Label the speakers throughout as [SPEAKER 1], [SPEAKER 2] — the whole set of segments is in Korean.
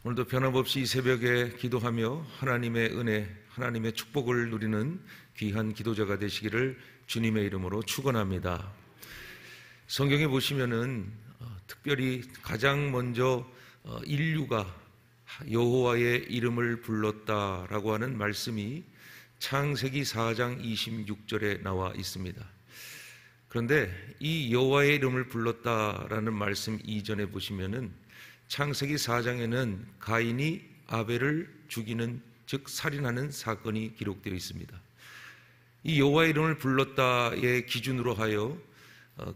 [SPEAKER 1] 오늘도 변함없이 이 새벽에 기도하며 하나님의 은혜, 하나님의 축복을 누리는 귀한 기도자가 되시기를 주님의 이름으로 축원합니다. 성경에 보시면은 특별히 가장 먼저 인류가 여호와의 이름을 불렀다라고 하는 말씀이 창세기 4장 26절에 나와 있습니다. 그런데 이 여호와의 이름을 불렀다라는 말씀 이전에 보시면은 창세기 4장에는 가인이 아벨을 죽이는, 즉 살인하는 사건이 기록되어 있습니다. 이 여호와의 이름을 불렀다의 기준으로 하여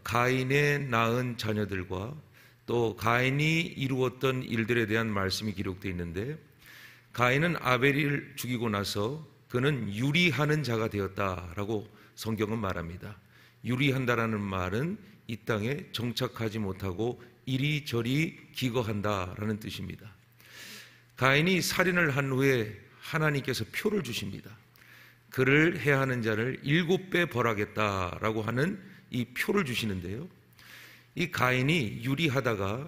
[SPEAKER 1] 가인의 낳은 자녀들과 또 가인이 이루었던 일들에 대한 말씀이 기록되어 있는데, 가인은 아벨을 죽이고 나서 그는 유리하는 자가 되었다라고 성경은 말합니다. 유리한다라는 말은 이 땅에 정착하지 못하고 이리저리 기거한다라는 뜻입니다. 가인이 살인을 한 후에 하나님께서 표를 주십니다. 그를 해하는 자를 7배 벌하겠다라고 하는 이 표를 주시는데요, 이 가인이 유리하다가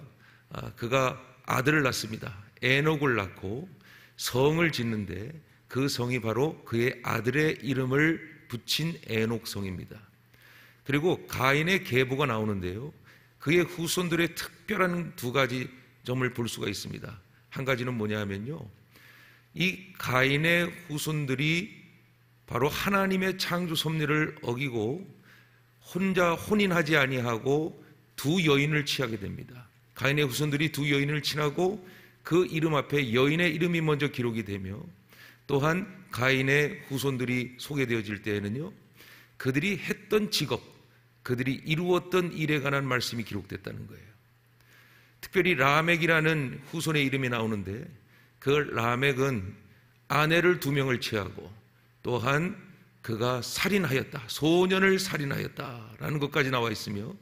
[SPEAKER 1] 그가 아들을 낳습니다. 에녹을 낳고 성을 짓는데 그 성이 바로 그의 아들의 이름을 붙인 에녹성입니다. 그리고 가인의 계보가 나오는데요, 그의 후손들의 특별한 두 가지 점을 볼 수가 있습니다. 한 가지는 뭐냐 하면요, 이 가인의 후손들이 바로 하나님의 창조 섭리를 어기고 혼자 혼인하지 아니하고 두 여인을 취하게 됩니다. 가인의 후손들이 두 여인을 취하고 그 이름 앞에 여인의 이름이 먼저 기록이 되며, 또한 가인의 후손들이 소개되어질 때에는요, 그들이 했던 직업, 그들이 이루었던 일에 관한 말씀이 기록됐다는 거예요. 특별히 라멕이라는 후손의 이름이 나오는데, 그 라멕은 아내를 2명을 취하고 또한 그가 살인하였다, 소년을 살인하였다라는 것까지 나와 있으며,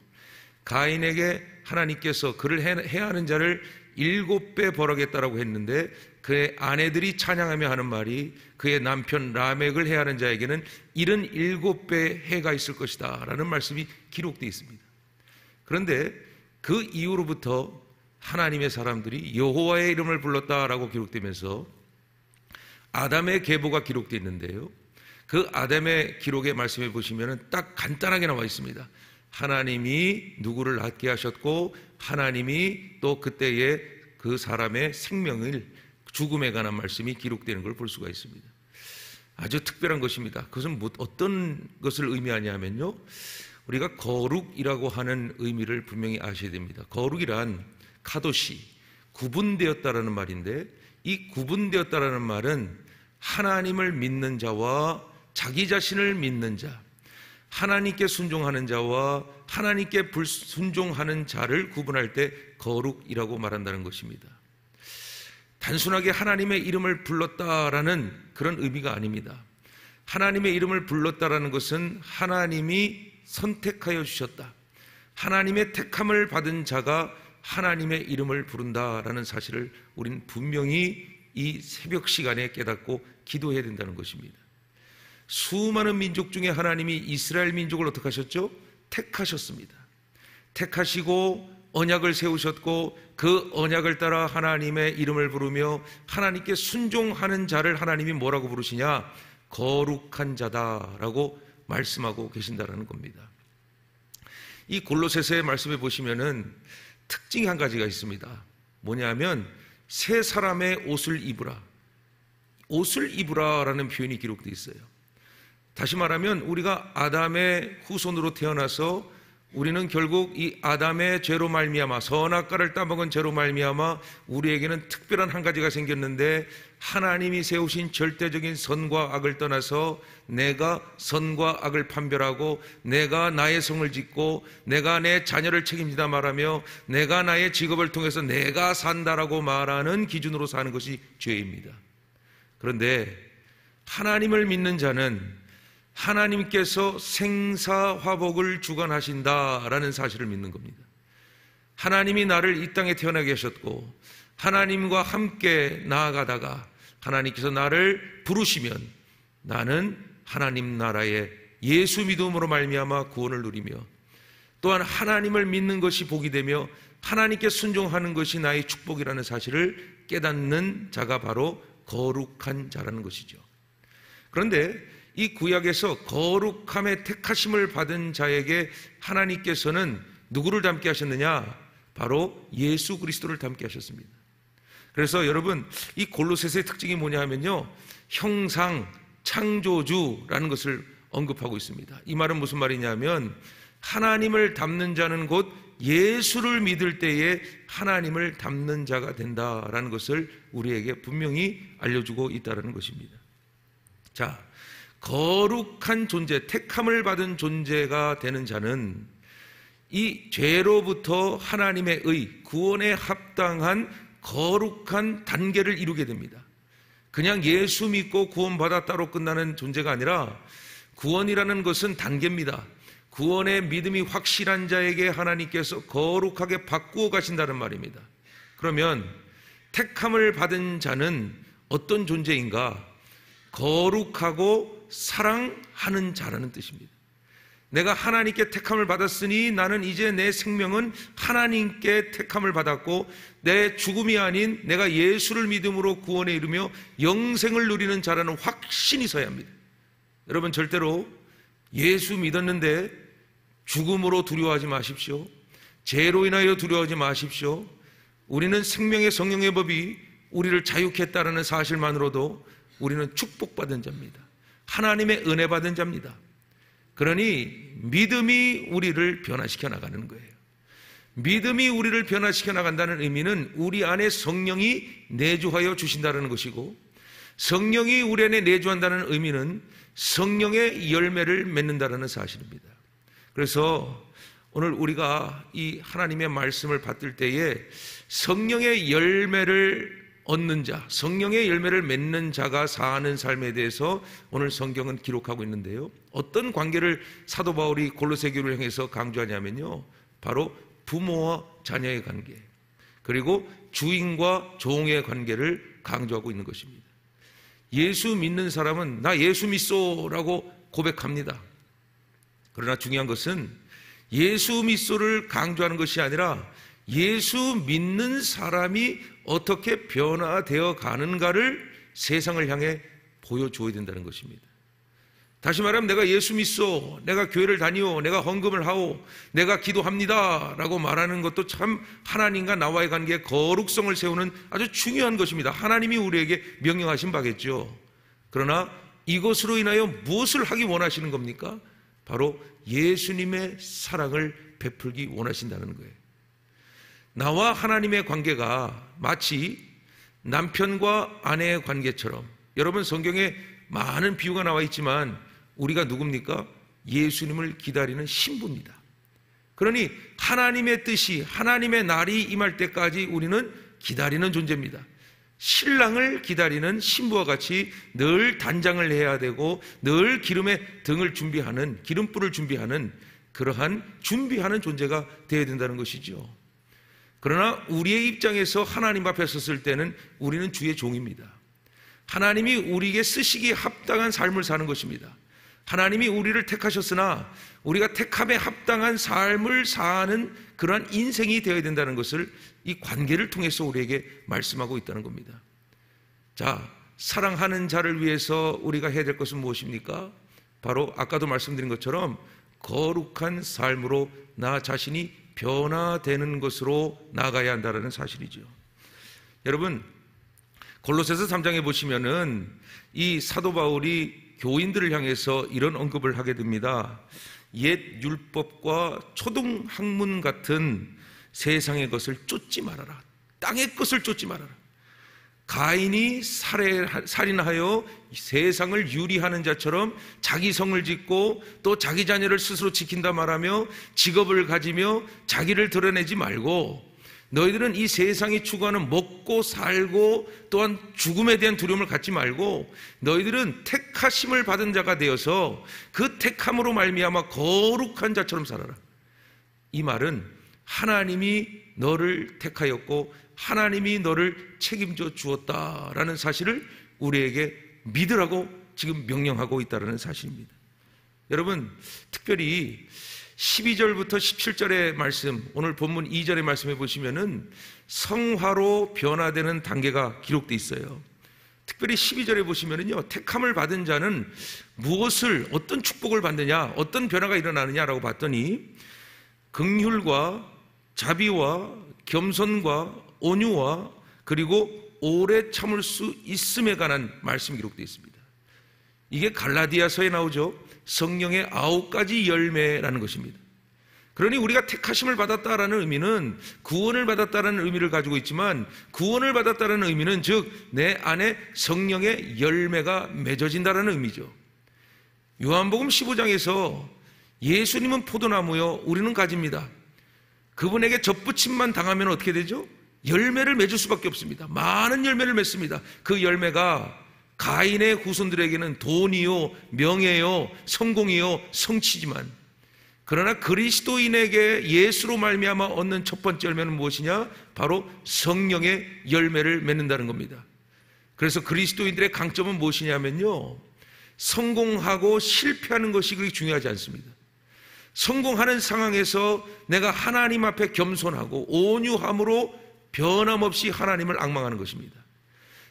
[SPEAKER 1] 가인에게 하나님께서 그를 해하는 자를 7배 벌하겠다라고 했는데, 그의 아내들이 찬양하며 하는 말이 그의 남편 라멕을 해하는 자에게는 77배 해가 있을 것이다 라는 말씀이 기록되어 있습니다. 그런데 그 이후로부터 하나님의 사람들이 여호와의 이름을 불렀다라고 기록되면서 아담의 계보가 기록되어 있는데요, 그 아담의 기록의 말씀에 보시면 딱 간단하게 나와 있습니다. 하나님이 누구를 낳게 하셨고, 하나님이 또 그때의 그 사람의 생명을, 죽음에 관한 말씀이 기록되는 걸 볼 수가 있습니다. 아주 특별한 것입니다. 그것은 어떤 것을 의미하냐면요, 우리가 거룩이라고 하는 의미를 분명히 아셔야 됩니다. 거룩이란 카도시, 구분되었다라는 말인데, 이 구분되었다라는 말은 하나님을 믿는 자와 자기 자신을 믿는 자, 하나님께 순종하는 자와 하나님께 불순종하는 자를 구분할 때 거룩이라고 말한다는 것입니다. 단순하게 하나님의 이름을 불렀다라는 그런 의미가 아닙니다. 하나님의 이름을 불렀다라는 것은 하나님이 선택하여 주셨다, 하나님의 택함을 받은 자가 하나님의 이름을 부른다라는 사실을 우리는 분명히 이 새벽 시간에 깨닫고 기도해야 된다는 것입니다. 수많은 민족 중에 하나님이 이스라엘 민족을 어떻게 하셨죠? 택하셨습니다. 택하시고 언약을 세우셨고, 그 언약을 따라 하나님의 이름을 부르며 하나님께 순종하는 자를 하나님이 뭐라고 부르시냐? 거룩한 자다라고 말씀하고 계신다라는 겁니다. 이 골로새서의 말씀에 보시면은 특징이 한 가지가 있습니다. 뭐냐면 새 사람의 옷을 입으라, 옷을 입으라라는 표현이 기록되어 있어요. 다시 말하면 우리가 아담의 후손으로 태어나서 우리는 결국 이 아담의 죄로 말미암아, 선악과를 따먹은 죄로 말미암아 우리에게는 특별한 한 가지가 생겼는데, 하나님이 세우신 절대적인 선과 악을 떠나서 내가 선과 악을 판별하고, 내가 나의 성을 짓고, 내가 내 자녀를 책임지다 말하며, 내가 나의 직업을 통해서 내가 산다라고 말하는 기준으로 사는 것이 죄입니다. 그런데 하나님을 믿는 자는 하나님께서 생사화복을 주관하신다라는 사실을 믿는 겁니다. 하나님이 나를 이 땅에 태어나게 하셨고, 하나님과 함께 나아가다가 하나님께서 나를 부르시면 나는 하나님 나라의 예수 믿음으로 말미암아 구원을 누리며, 또한 하나님을 믿는 것이 복이 되며 하나님께 순종하는 것이 나의 축복이라는 사실을 깨닫는 자가 바로 거룩한 자라는 것이죠. 그런데 이 구약에서 거룩함의 택하심을 받은 자에게 하나님께서는 누구를 닮게 하셨느냐? 바로 예수 그리스도를 닮게 하셨습니다. 그래서 여러분, 이 골로새서의 특징이 뭐냐 하면요, 형상, 창조주라는 것을 언급하고 있습니다. 이 말은 무슨 말이냐면 하나님을 닮는 자는 곧 예수를 믿을 때에 하나님을 닮는 자가 된다라는 것을 우리에게 분명히 알려주고 있다는 것입니다. 자, 거룩한 존재, 택함을 받은 존재가 되는 자는 이 죄로부터 하나님의 구원에 합당한 거룩한 단계를 이루게 됩니다. 그냥 예수 믿고 구원받았다로 끝나는 존재가 아니라 구원이라는 것은 단계입니다. 구원의 믿음이 확실한 자에게 하나님께서 거룩하게 바꾸어 가신다는 말입니다. 그러면 택함을 받은 자는 어떤 존재인가? 거룩하고 사랑하는 자라는 뜻입니다. 내가 하나님께 택함을 받았으니 나는 이제 내 생명은 하나님께 택함을 받았고 내 죽음이 아닌 내가 예수를 믿음으로 구원에 이르며 영생을 누리는 자라는 확신이 있어야 합니다. 여러분, 절대로 예수 믿었는데 죽음으로 두려워하지 마십시오. 죄로 인하여 두려워하지 마십시오. 우리는 생명의 성령의 법이 우리를 자유케 했다는 사실만으로도 우리는 축복받은 자입니다. 하나님의 은혜 받은 자입니다. 그러니 믿음이 우리를 변화시켜 나가는 거예요. 믿음이 우리를 변화시켜 나간다는 의미는 우리 안에 성령이 내주하여 주신다는 것이고, 성령이 우리 안에 내주한다는 의미는 성령의 열매를 맺는다는 사실입니다. 그래서 오늘 우리가 이 하나님의 말씀을 받을 때에 성령의 열매를 얻는 자, 성령의 열매를 맺는 자가 사는 삶에 대해서 오늘 성경은 기록하고 있는데요, 어떤 관계를 사도 바울이 골로새 교회를 향해서 강조하냐면요, 바로 부모와 자녀의 관계, 그리고 주인과 종의 관계를 강조하고 있는 것입니다. 예수 믿는 사람은 나 예수 믿소라고 고백합니다. 그러나 중요한 것은 예수 믿소를 강조하는 것이 아니라 예수 믿는 사람이 어떻게 변화되어 가는가를 세상을 향해 보여줘야 된다는 것입니다. 다시 말하면 내가 예수 믿소, 내가 교회를 다니오, 내가 헌금을 하오, 내가 기도합니다 라고 말하는 것도 참 하나님과 나와의 관계에 거룩성을 세우는 아주 중요한 것입니다. 하나님이 우리에게 명령하신 바겠죠. 그러나 이것으로 인하여 무엇을 하기 원하시는 겁니까? 바로 예수님의 사랑을 베풀기 원하신다는 거예요. 나와 하나님의 관계가 마치 남편과 아내의 관계처럼, 여러분 성경에 많은 비유가 나와 있지만 우리가 누굽니까? 예수님을 기다리는 신부입니다. 그러니 하나님의 뜻이, 하나님의 날이 임할 때까지 우리는 기다리는 존재입니다. 신랑을 기다리는 신부와 같이 늘 단장을 해야 되고 늘 기름의 등을 준비하는, 기름불을 준비하는 그러한 준비하는 존재가 되어야 된다는 것이죠. 그러나 우리의 입장에서 하나님 앞에 섰을 때는 우리는 주의 종입니다. 하나님이 우리에게 쓰시기에 합당한 삶을 사는 것입니다. 하나님이 우리를 택하셨으나 우리가 택함에 합당한 삶을 사는 그러한 인생이 되어야 된다는 것을 이 관계를 통해서 우리에게 말씀하고 있다는 겁니다. 자, 사랑하는 자를 위해서 우리가 해야 될 것은 무엇입니까? 바로 아까도 말씀드린 것처럼 거룩한 삶으로 나 자신이 변화되는 것으로 나가야 한다는 사실이죠. 여러분, 골로새서 3장에 보시면은 이 사도 바울이 교인들을 향해서 이런 언급을 하게 됩니다. 옛 율법과 초등 학문 같은 세상의 것을 쫓지 말아라. 땅의 것을 쫓지 말아라. 가인이 살인하여 세상을 유리하는 자처럼 자기 성을 짓고 또 자기 자녀를 스스로 지킨다 말하며 직업을 가지며 자기를 드러내지 말고, 너희들은 이 세상이 추구하는 먹고 살고 또한 죽음에 대한 두려움을 갖지 말고 너희들은 택하심을 받은 자가 되어서 그 택함으로 말미암아 거룩한 자처럼 살아라. 이 말은 하나님이 너를 택하였고 하나님이 너를 책임져 주었다라는 사실을 우리에게 믿으라고 지금 명령하고 있다는 사실입니다. 여러분, 특별히 12절부터 17절의 말씀, 오늘 본문 2절의 말씀에 보시면은 성화로 변화되는 단계가 기록되어 있어요. 특별히 12절에 보시면은요, 택함을 받은 자는 무엇을, 어떤 축복을 받느냐, 어떤 변화가 일어나느냐라고 봤더니 긍휼과 자비와 겸손과 온유와 그리고 오래 참을 수 있음에 관한 말씀이 기록되어 있습니다. 이게 갈라디아서에 나오죠. 성령의 9가지 열매라는 것입니다. 그러니 우리가 택하심을 받았다라는 의미는 구원을 받았다라는 의미를 가지고 있지만, 구원을 받았다라는 의미는 즉 내 안에 성령의 열매가 맺어진다라는 의미죠. 요한복음 15장에서 예수님은 포도나무요 우리는 가지입니다. 그분에게 젖붙임만 당하면 어떻게 되죠? 열매를 맺을 수밖에 없습니다. 많은 열매를 맺습니다. 그 열매가 가인의 후손들에게는 돈이요, 명예요, 성공이요, 성취지만, 그러나 그리스도인에게 예수로 말미암아 얻는 첫 번째 열매는 무엇이냐? 바로 성령의 열매를 맺는다는 겁니다. 그래서 그리스도인들의 강점은 무엇이냐면요, 성공하고 실패하는 것이 그렇게 중요하지 않습니다. 성공하는 상황에서 내가 하나님 앞에 겸손하고 온유함으로 변함없이 하나님을 앙망하는 것입니다.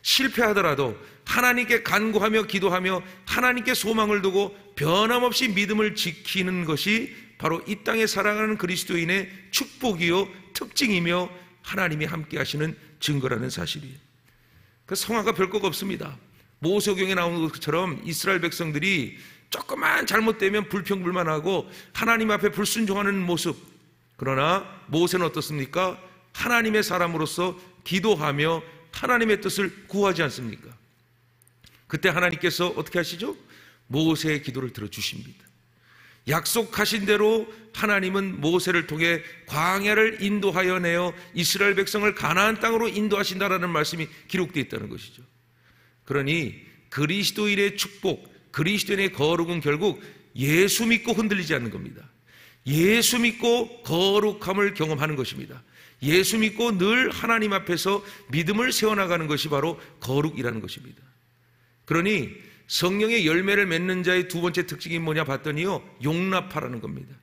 [SPEAKER 1] 실패하더라도 하나님께 간구하며 기도하며 하나님께 소망을 두고 변함없이 믿음을 지키는 것이 바로 이 땅에 살아가는 그리스도인의 축복이요 특징이며 하나님이 함께 하시는 증거라는 사실이에요. 그 성화가 별것 없습니다. 모세오경에 나오는 것처럼 이스라엘 백성들이 조금만 잘못되면 불평불만하고 하나님 앞에 불순종하는 모습, 그러나 모세는 어떻습니까? 하나님의 사람으로서 기도하며 하나님의 뜻을 구하지 않습니까? 그때 하나님께서 어떻게 하시죠? 모세의 기도를 들어주십니다. 약속하신 대로 하나님은 모세를 통해 광야를 인도하여 내어 이스라엘 백성을 가나안 땅으로 인도하신다라는 말씀이 기록되어 있다는 것이죠. 그러니 그리스도인의 축복, 그리스도인의 거룩은 결국 예수 믿고 흔들리지 않는 겁니다. 예수 믿고 거룩함을 경험하는 것입니다. 예수 믿고 늘 하나님 앞에서 믿음을 세워나가는 것이 바로 거룩이라는 것입니다. 그러니 성령의 열매를 맺는 자의 두 번째 특징이 뭐냐 봤더니요, 용납하라는 겁니다.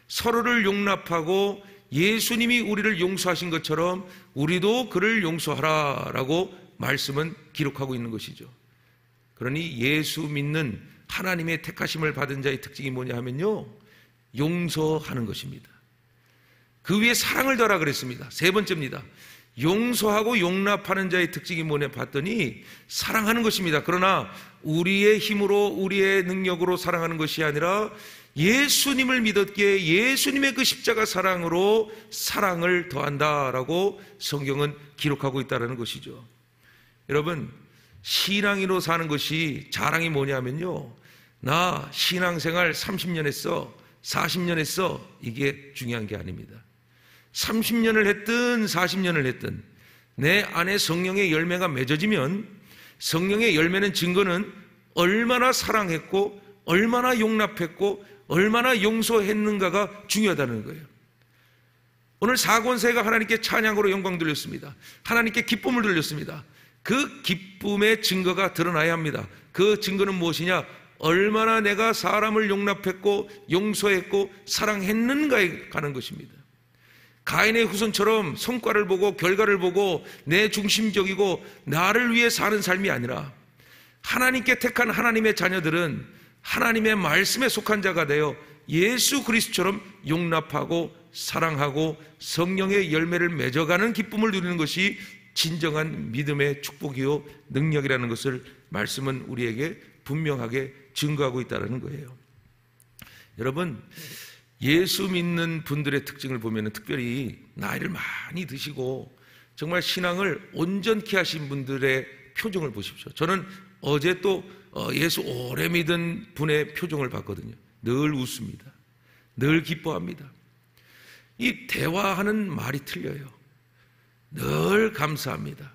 [SPEAKER 1] 서로를 용납하고 예수님이 우리를 용서하신 것처럼 우리도 그를 용서하라라고 말씀은 기록하고 있는 것이죠. 그러니 예수 믿는 하나님의 택하심을 받은 자의 특징이 뭐냐 하면요, 용서하는 것입니다. 그 위에 사랑을 더하라 그랬습니다. 세 번째입니다. 용서하고 용납하는 자의 특징이 뭐냐 봤더니 사랑하는 것입니다. 그러나 우리의 힘으로 우리의 능력으로 사랑하는 것이 아니라 예수님을 믿었기에 예수님의 그 십자가 사랑으로 사랑을 더한다라고 성경은 기록하고 있다는 것이죠. 여러분, 신앙인으로 사는 것이 자랑이 뭐냐면요, 나 신앙생활 30년 했어, 40년 했어, 이게 중요한 게 아닙니다. 30년을 했든 40년을 했든 내 안에 성령의 열매가 맺어지면 성령의 열매는 증거는 얼마나 사랑했고 얼마나 용납했고 얼마나 용서했는가가 중요하다는 거예요. 오늘 사권세가 하나님께 찬양으로 영광 돌렸습니다. 하나님께 기쁨을 돌렸습니다. 그 기쁨의 증거가 드러나야 합니다. 그 증거는 무엇이냐? 얼마나 내가 사람을 용납했고 용서했고 사랑했는가에 관한 것입니다. 가인의 후손처럼 성과를 보고 결과를 보고 내 중심적이고 나를 위해 사는 삶이 아니라 하나님께 택한 하나님의 자녀들은 하나님의 말씀에 속한 자가 되어 예수 그리스도처럼 용납하고 사랑하고 성령의 열매를 맺어가는 기쁨을 누리는 것이 진정한 믿음의 축복이요 능력이라는 것을 말씀은 우리에게 분명하게 증거하고 있다는 거예요. 여러분, 예수 믿는 분들의 특징을 보면 특별히 나이를 많이 드시고 정말 신앙을 온전케 하신 분들의 표정을 보십시오. 저는 어제 또 예수 오래 믿은 분의 표정을 봤거든요. 늘 웃습니다. 늘 기뻐합니다. 이 대화하는 말이 틀려요. 늘 감사합니다.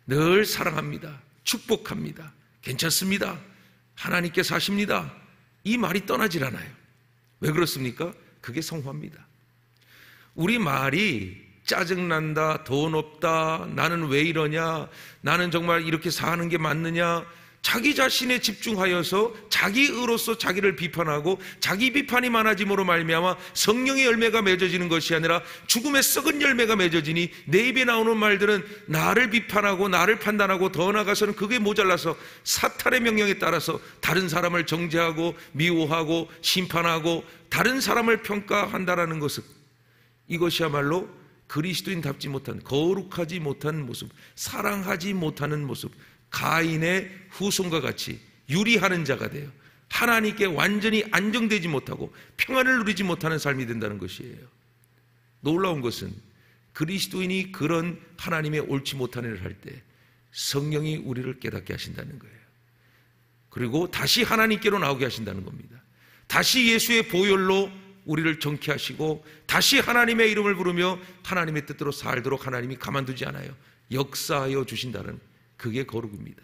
[SPEAKER 1] 늘 사랑합니다. 축복합니다. 괜찮습니다. 하나님께 사십니다. 이 말이 떠나질 않아요. 왜 그렇습니까? 그게 성화입니다. 우리 말이 짜증난다, 돈 없다, 나는 왜 이러냐, 나는 정말 이렇게 사는 게 맞느냐, 자기 자신에 집중하여서 자기 의로서 자기를 비판하고 자기 비판이 많아짐으로 말미암아 성령의 열매가 맺어지는 것이 아니라 죽음의 썩은 열매가 맺어지니 내 입에 나오는 말들은 나를 비판하고 나를 판단하고 더 나아가서는 그게 모자라서 사탄의 명령에 따라서 다른 사람을 정죄하고 미워하고 심판하고 다른 사람을 평가한다라는 것은, 이것이야말로 그리스도인답지 못한, 거룩하지 못한 모습, 사랑하지 못하는 모습, 가인의 후손과 같이 유리하는 자가 되어 하나님께 완전히 안정되지 못하고 평안을 누리지 못하는 삶이 된다는 것이에요. 놀라운 것은 그리스도인이 그런 하나님의 옳지 못한 일을 할 때 성령이 우리를 깨닫게 하신다는 거예요. 그리고 다시 하나님께로 나오게 하신다는 겁니다. 다시 예수의 보혈로 우리를 정케하시고 다시 하나님의 이름을 부르며 하나님의 뜻대로 살도록 하나님이 가만두지 않아요. 역사하여 주신다는, 그게 거룩입니다.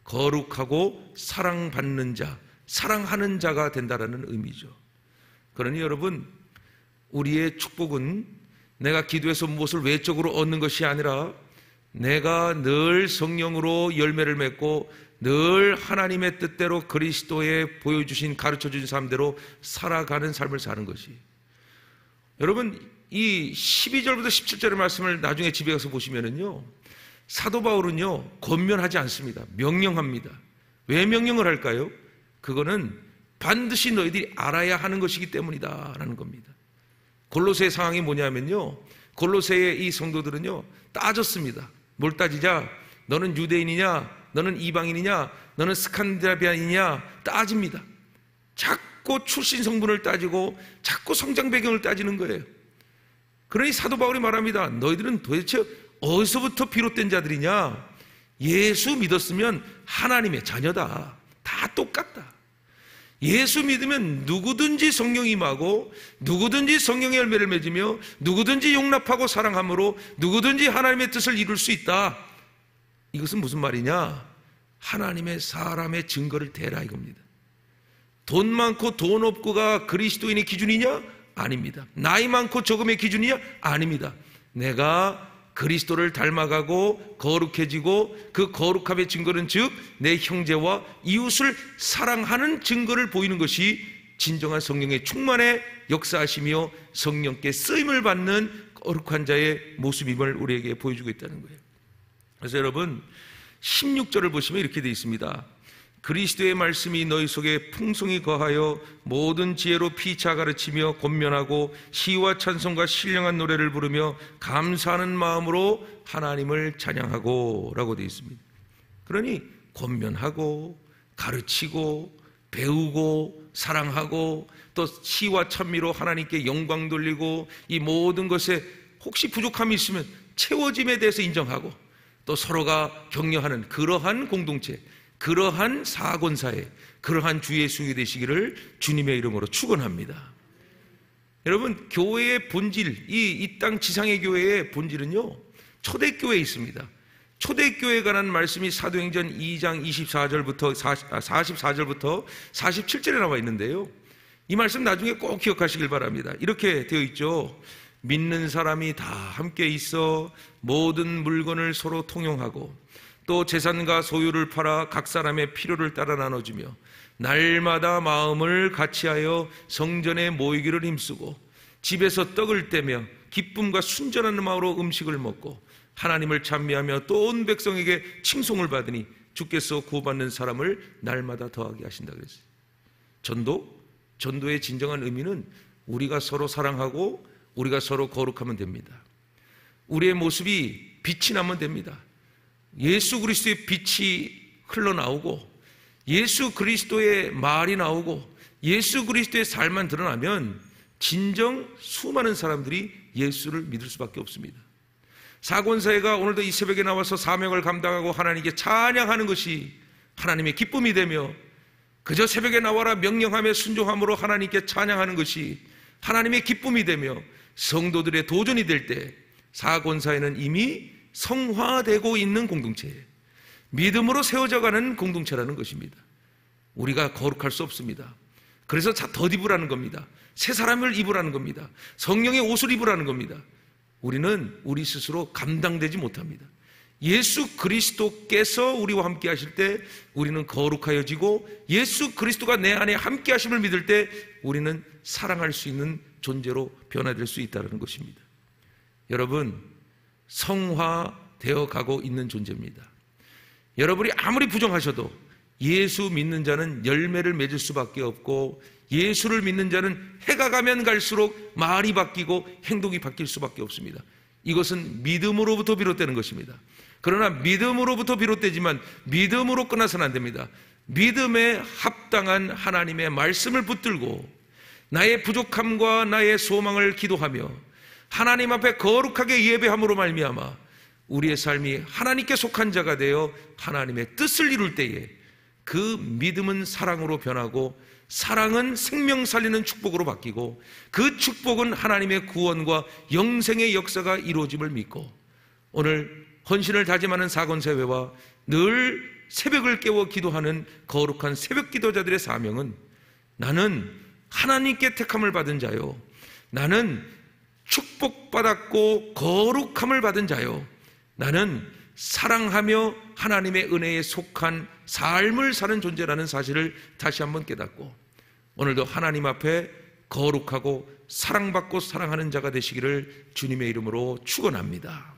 [SPEAKER 1] 거룩하고 사랑받는 자, 사랑하는 자가 된다는 의미죠. 그러니 여러분, 우리의 축복은 내가 기도해서 무엇을 외적으로 얻는 것이 아니라 내가 늘 성령으로 열매를 맺고 늘 하나님의 뜻대로 그리스도의 보여주신, 가르쳐주신 삶대로 살아가는 삶을 사는 것이. 여러분, 이 12절부터 17절의 말씀을 나중에 집에 가서 보시면은요, 사도 바울은요 권면하지 않습니다. 명령합니다. 왜 명령을 할까요? 그거는 반드시 너희들이 알아야 하는 것이기 때문이다 라는 겁니다. 골로새의 상황이 뭐냐면요, 골로새의 이 성도들은요 따졌습니다. 뭘 따지자? 너는 유대인이냐? 너는 이방인이냐? 너는 스칸디나비아인이냐? 따집니다. 자꾸 출신 성분을 따지고 자꾸 성장 배경을 따지는 거예요. 그러니 사도 바울이 말합니다. 너희들은 도대체 어디서부터 비롯된 자들이냐? 예수 믿었으면 하나님의 자녀다. 다 똑같다. 예수 믿으면 누구든지 성령이 임하고 누구든지 성령의 열매를 맺으며 누구든지 용납하고 사랑함으로 누구든지 하나님의 뜻을 이룰 수 있다. 이것은 무슨 말이냐? 하나님의 사람의 증거를 대라 이겁니다. 돈 많고 돈 없고가 그리스도인의 기준이냐? 아닙니다. 나이 많고 적음의 기준이냐? 아닙니다. 내가 그리스도를 닮아가고 거룩해지고 그 거룩함의 증거는 즉 내 형제와 이웃을 사랑하는 증거를 보이는 것이 진정한 성령의 충만의 역사하시며 성령께 쓰임을 받는 거룩한 자의 모습임을 우리에게 보여주고 있다는 거예요. 그래서 여러분 16절을 보시면 이렇게 되어 있습니다. 그리스도의 말씀이 너희 속에 풍성히 거하여 모든 지혜로 피차 가르치며 권면하고 시와 찬송과 신령한 노래를 부르며 감사하는 마음으로 하나님을 찬양하고 라고 되어 있습니다. 그러니 권면하고 가르치고 배우고 사랑하고 또 시와 찬미로 하나님께 영광 돌리고 이 모든 것에 혹시 부족함이 있으면 채워짐에 대해서 인정하고 또 서로가 격려하는 그러한 공동체, 그러한 사권사회, 그러한 주 예수가 되시기를 주님의 이름으로 축원합니다. 여러분, 교회의 본질, 이 땅 지상의 교회의 본질은요 초대교회에 있습니다. 초대교회에 관한 말씀이 사도행전 2장 44절부터 47절에 나와 있는데요, 이 말씀 나중에 꼭 기억하시길 바랍니다. 이렇게 되어 있죠. 믿는 사람이 다 함께 있어 모든 물건을 서로 통용하고 또 재산과 소유를 팔아 각 사람의 필요를 따라 나눠주며 날마다 마음을 같이하여 성전에 모이기를 힘쓰고 집에서 떡을 떼며 기쁨과 순전한 마음으로 음식을 먹고 하나님을 찬미하며 또 온 백성에게 칭송을 받으니 주께서 구원받는 사람을 날마다 더하게 하신다 그랬어요. 전도의 진정한 의미는 우리가 서로 사랑하고 우리가 서로 거룩하면 됩니다. 우리의 모습이 빛이 나면 됩니다. 예수 그리스도의 빛이 흘러나오고 예수 그리스도의 말이 나오고 예수 그리스도의 삶만 드러나면 진정 수많은 사람들이 예수를 믿을 수밖에 없습니다. 사권사회가 오늘도 이 새벽에 나와서 사명을 감당하고 하나님께 찬양하는 것이 하나님의 기쁨이 되며 그저 새벽에 나와라 명령하며 순종함으로 하나님께 찬양하는 것이 하나님의 기쁨이 되며 성도들의 도전이 될 때 사권사회는 이미 성화되고 있는 공동체예요. 믿음으로 세워져가는 공동체라는 것입니다. 우리가 거룩할 수 없습니다. 그래서 덧 입으라는 겁니다. 새 사람을 입으라는 겁니다. 성령의 옷을 입으라는 겁니다. 우리는 우리 스스로 감당되지 못합니다. 예수 그리스도께서 우리와 함께 하실 때 우리는 거룩하여지고, 예수 그리스도가 내 안에 함께 하심을 믿을 때 우리는 사랑할 수 있는 존재로 변화될 수 있다는 것입니다. 여러분, 성화되어 가고 있는 존재입니다. 여러분이 아무리 부정하셔도 예수 믿는 자는 열매를 맺을 수밖에 없고, 예수를 믿는 자는 해가 가면 갈수록 말이 바뀌고 행동이 바뀔 수밖에 없습니다. 이것은 믿음으로부터 비롯되는 것입니다. 그러나 믿음으로부터 비롯되지만 믿음으로 끝나서는 안 됩니다. 믿음에 합당한 하나님의 말씀을 붙들고 나의 부족함과 나의 소망을 기도하며 하나님 앞에 거룩하게 예배함으로 말미암아 우리의 삶이 하나님께 속한 자가 되어 하나님의 뜻을 이룰 때에 그 믿음은 사랑으로 변하고, 사랑은 생명 살리는 축복으로 바뀌고, 그 축복은 하나님의 구원과 영생의 역사가 이루어짐을 믿고, 오늘 헌신을 다짐하는 사건세회와 늘 새벽을 깨워 기도하는 거룩한 새벽 기도자들의 사명은, 나는 하나님께 택함을 받은 자요, 나는 축복받았고 거룩함을 받은 자요, 나는 사랑하며 하나님의 은혜에 속한 삶을 사는 존재라는 사실을 다시 한번 깨닫고, 오늘도 하나님 앞에 거룩하고 사랑받고 사랑하는 자가 되시기를 주님의 이름으로 축원합니다.